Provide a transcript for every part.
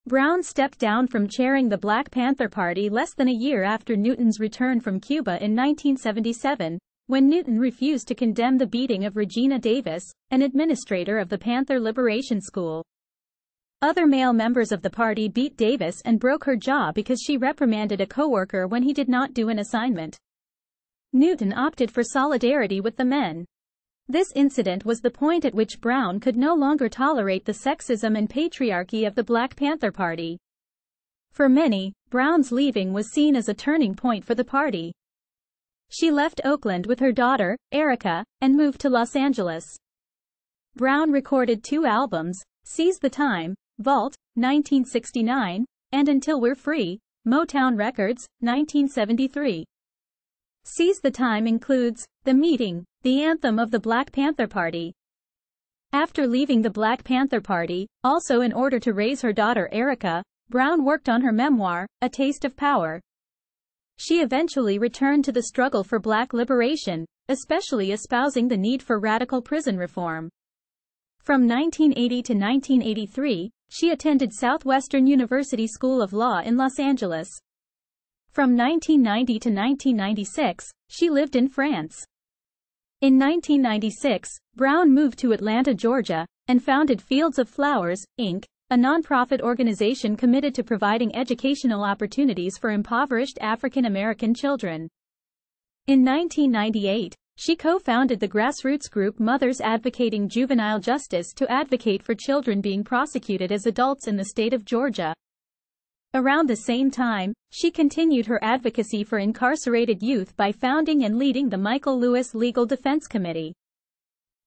Brown stepped down from chairing the Black Panther Party less than a year after Newton's return from Cuba in 1977, when Newton refused to condemn the beating of Regina Davis, an administrator of the Panther Liberation School. Other male members of the party beat Davis and broke her jaw because she reprimanded a coworker when he did not do an assignment. Newton opted for solidarity with the men. This incident was the point at which Brown could no longer tolerate the sexism and patriarchy of the Black Panther Party. For many, Brown's leaving was seen as a turning point for the party. She left Oakland with her daughter, Ericka, and moved to Los Angeles. Brown recorded 2 albums, Seize the Time, Vault, 1969, and Until We're Free, Motown Records, 1973. Seize the Time includes The Meeting, the anthem of the Black Panther Party. After leaving the Black Panther Party, also in order to raise her daughter Ericka, Brown worked on her memoir, A Taste of Power. She eventually returned to the struggle for Black liberation, especially espousing the need for radical prison reform. From 1980 to 1983, she attended Southwestern University School of Law in Los Angeles. From 1990 to 1996, she lived in France. In 1996, Brown moved to Atlanta, Georgia, and founded Fields of Flowers, Inc., a nonprofit organization committed to providing educational opportunities for impoverished African American children. In 1998, she co-founded the grassroots group Mothers Advocating Juvenile Justice to advocate for children being prosecuted as adults in the state of Georgia. Around the same time, she continued her advocacy for incarcerated youth by founding and leading the Michael Lewis Legal Defense Committee.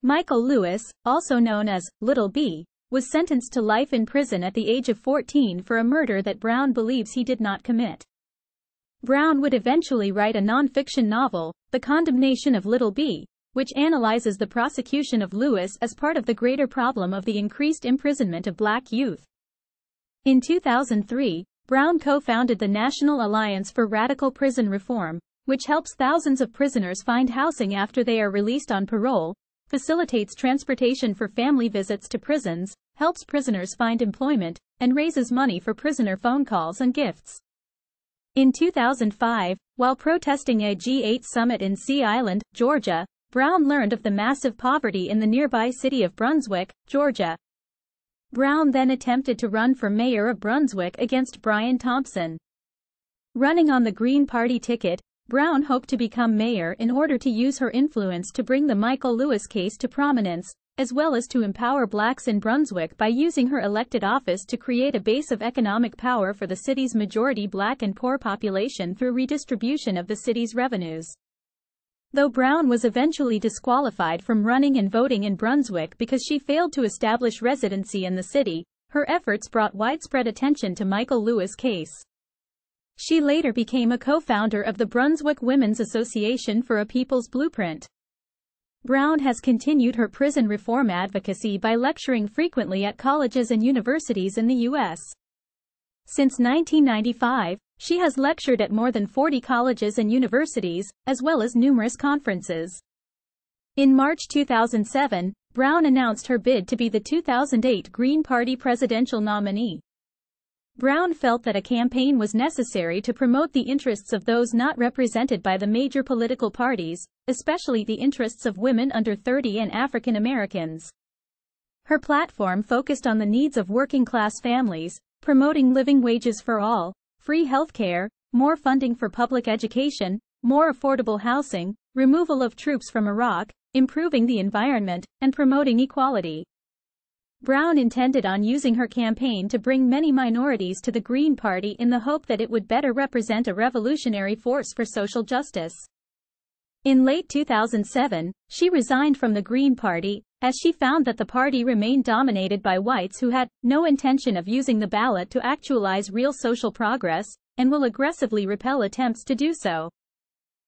Michael Lewis, also known as Little B, was sentenced to life in prison at the age of 14 for a murder that Brown believes he did not commit. Brown would eventually write a non-fiction novel, The Condemnation of Little B, which analyzes the prosecution of Lewis as part of the greater problem of the increased imprisonment of Black youth. In 2003, Brown co-founded the National Alliance for Radical Prison Reform, which helps thousands of prisoners find housing after they are released on parole, facilitates transportation for family visits to prisons, helps prisoners find employment, and raises money for prisoner phone calls and gifts. In 2005, while protesting a G8 summit in Sea Island, Georgia, Brown learned of the massive poverty in the nearby city of Brunswick, Georgia. Brown then attempted to run for mayor of Brunswick against Brian Thompson. Running on the Green Party ticket, Brown hoped to become mayor in order to use her influence to bring the Michael Lewis case to prominence, as well as to empower blacks in Brunswick by using her elected office to create a base of economic power for the city's majority black and poor population through redistribution of the city's revenues. Though Brown was eventually disqualified from running and voting in Brunswick because she failed to establish residency in the city, her efforts brought widespread attention to Michael Lewis' case. She later became a co-founder of the Brunswick Women's Association for a People's Blueprint. Brown has continued her prison reform advocacy by lecturing frequently at colleges and universities in the U.S. Since 1995, she has lectured at more than 40 colleges and universities, as well as numerous conferences. In March 2007, Brown announced her bid to be the 2008 Green Party presidential nominee. Brown felt that a campaign was necessary to promote the interests of those not represented by the major political parties, especially the interests of women under 30 and African Americans. Her platform focused on the needs of working-class families, promoting living wages for all, free healthcare, more funding for public education, more affordable housing, removal of troops from Iraq, improving the environment, and promoting equality. Brown intended on using her campaign to bring many minorities to the Green Party in the hope that it would better represent a revolutionary force for social justice. In late 2007, she resigned from the Green Party, as she found that the party remained dominated by whites who had no intention of using the ballot to actualize real social progress, and will aggressively repel attempts to do so.